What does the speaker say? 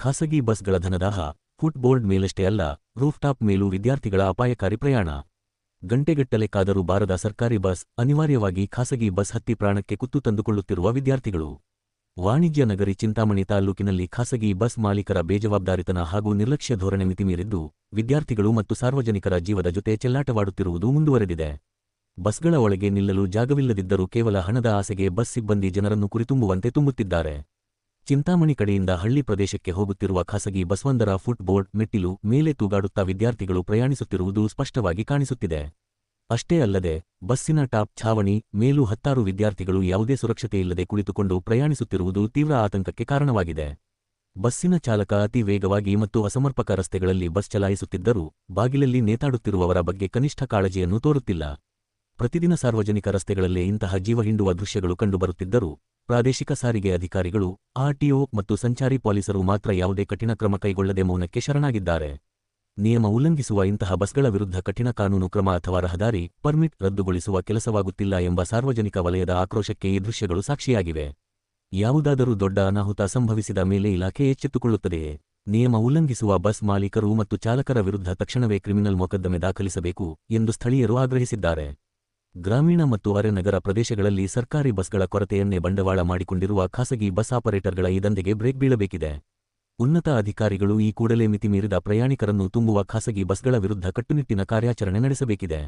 ಖಾಸಗಿ ಬಸ್ಗಳ ಧನದಾಹ, ಫುಟ್ಬೋರ್ಡ್ ಮೇಲಷ್ಟೇ ಅಲ್ಲ, ರೂಫ್ಟಾಪ್ ಮೇಲೂ ವಿದ್ಯಾರ್ಥಿಗಳ ಅಪಾಯಕಾರಿ ಪ್ರಯಾಣ. ಗಂಟೆಗಟ್ಟಲೆ ಕಾದರೂ ಬಾರದ ಸರ್ಕಾರಿ ಬಸ್, ಅನಿವಾರ್ಯವಾಗಿ ಖಾಸಗಿ ಬಸ್ ಹತ್ತಿ ಪ್ರಾಣಕ್ಕೆ ಕುತ್ತು ತಂದುಕೊಳ್ಳುತ್ತಿರುವ ವಿದ್ಯಾರ್ಥಿಗಳು. ವಾಣಿಜ್ಯ ನಗರಿ ಚಿಂತಾಮಣಿ ತಾಲ್ಲೂಕಿನಲ್ಲಿ ಖಾಸಗಿ ಬಸ್ ಮಾಲೀಕರ ಬೇಜವಾಬ್ದಾರಿತನ ಹಾಗೂ ನಿರ್ಲಕ್ಷ್ಯ ಧೋರಣೆ ಮಿತಿಮೀರಿದ್ದು, ವಿದ್ಯಾರ್ಥಿಗಳು ಮತ್ತು ಸಾರ್ವಜನಿಕರ ಜೀವದ ಜೊತೆ ಚೆಲ್ಲಾಟವಾಡುತ್ತಿರುವುದು ಮುಂದುವರೆದಿದೆ. ಬಸ್ಗಳ ಒಳಗೆ ನಿಲ್ಲಲು ಜಾಗವಿಲ್ಲದಿದ್ದರೂ ಕೇವಲ ಹಣದ ಆಸೆಗೆ ಬಸ್ ಸಿಬ್ಬಂದಿ ಜನರನ್ನು ಕುರಿತುಂಬುವಂತೆ ತುಂಬುತ್ತಿದ್ದಾರೆ. ಚಿಂತಾಮಣಿ ಕಡೆಯಿಂದ ಹಳ್ಳಿ ಪ್ರದೇಶಕ್ಕೆ ಹೋಗುತ್ತಿರುವ ಖಾಸಗಿ ಬಸ್ವೊಂದರ ಫುಟ್ಬೋರ್ಡ್ ಮೆಟ್ಟಿಲು ಮೇಲೆ ತೂಗಾಡುತ್ತಾ ವಿದ್ಯಾರ್ಥಿಗಳು ಪ್ರಯಾಣಿಸುತ್ತಿರುವುದು ಸ್ಪಷ್ಟವಾಗಿ ಕಾಣಿಸುತ್ತಿದೆ. ಅಷ್ಟೇ ಅಲ್ಲದೆ ಬಸ್ಸಿನ ಟಾಪ್ ಛಾವಣಿ ಮೇಲೂ ಹತ್ತಾರು ವಿದ್ಯಾರ್ಥಿಗಳು ಯಾವುದೇ ಸುರಕ್ಷತೆಯಿಲ್ಲದೆ ಕುಳಿತುಕೊಂಡು ಪ್ರಯಾಣಿಸುತ್ತಿರುವುದು ತೀವ್ರ ಆತಂಕಕ್ಕೆ ಕಾರಣವಾಗಿದೆ. ಬಸ್ಸಿನ ಚಾಲಕ ಅತಿ ವೇಗವಾಗಿ ಮತ್ತು ಅಸಮರ್ಪಕ ರಸ್ತೆಗಳಲ್ಲಿ ಬಸ್ ಚಲಾಯಿಸುತ್ತಿದ್ದರೂ ಬಾಗಿಲಲ್ಲಿ ನೇತಾಡುತ್ತಿರುವವರ ಬಗ್ಗೆ ಕನಿಷ್ಠ ಕಾಳಜಿಯನ್ನು ತೋರುತ್ತಿಲ್ಲ. ಪ್ರತಿದಿನ ಸಾರ್ವಜನಿಕ ರಸ್ತೆಗಳಲ್ಲೇ ಇಂತಹ ಜೀವ ಹಿಂಡುವ ದೃಶ್ಯಗಳು ಕಂಡುಬರುತ್ತಿದ್ದರೂ ಪ್ರಾದೇಶಿಕ ಸಾರಿಗೆ ಅಧಿಕಾರಿಗಳು, ಆರ್ಟಿಒ ಮತ್ತು ಸಂಚಾರಿ ಪೊಲೀಸರು ಮಾತ್ರ ಯಾವುದೇ ಕಠಿಣ ಕ್ರಮ ಕೈಗೊಳ್ಳದೆ ಮೌನಕ್ಕೆ ಶರಣಾಗಿದ್ದಾರೆ. ನಿಯಮ ಉಲ್ಲಂಘಿಸುವ ಇಂತಹ ಬಸ್ಗಳ ವಿರುದ್ಧ ಕಠಿಣ ಕಾನೂನು ಕ್ರಮ ಅಥವಾ ರಹದಾರಿ ಪರ್ಮಿಟ್ ರದ್ದುಗೊಳಿಸುವ ಕೆಲಸವಾಗುತ್ತಿಲ್ಲ ಎಂಬ ಸಾರ್ವಜನಿಕ ವಲಯದ ಆಕ್ರೋಶಕ್ಕೆ ಈ ದೃಶ್ಯಗಳು ಸಾಕ್ಷಿಯಾಗಿವೆ. ಯಾವುದಾದರೂ ದೊಡ್ಡ ಅನಾಹುತ ಸಂಭವಿಸಿದ ಮೇಲೆ ಇಲಾಖೆ ಎಚ್ಚೆತ್ತುಕೊಳ್ಳುತ್ತದೆಯೇ? ನಿಯಮ ಉಲ್ಲಂಘಿಸುವ ಬಸ್ ಮಾಲೀಕರು ಮತ್ತು ಚಾಲಕರ ವಿರುದ್ಧ ತಕ್ಷಣವೇ ಕ್ರಿಮಿನಲ್ ಮೊಕದ್ದಮೆ ದಾಖಲಿಸಬೇಕು ಎಂದು ಸ್ಥಳೀಯರು ಆಗ್ರಹಿಸಿದ್ದಾರೆ. ಗ್ರಾಮೀಣ ಮತ್ತು ಅರೆ ನಗರ ಪ್ರದೇಶಗಳಲ್ಲಿ ಸರ್ಕಾರಿ ಬಸ್ಗಳ ಕೊರತೆಯನ್ನೇ ಬಂಡವಾಳ ಮಾಡಿಕೊಂಡಿರುವ ಖಾಸಗಿ ಬಸ್ ಆಪರೇಟರ್ಗಳ ಈ ದಂಧೆಗೆ ಬ್ರೇಕ್ ಬೀಳಬೇಕಿದೆ. ಉನ್ನತ ಅಧಿಕಾರಿಗಳು ಈ ಕೂಡಲೇ ಮಿತಿಮೀರಿದ ಪ್ರಯಾಣಿಕರನ್ನು ತುಂಬುವ ಖಾಸಗಿ ಬಸ್ಗಳ ವಿರುದ್ಧ ಕಟ್ಟುನಿಟ್ಟಿನ ಕಾರ್ಯಾಚರಣೆ ನಡೆಸಬೇಕಿದೆ.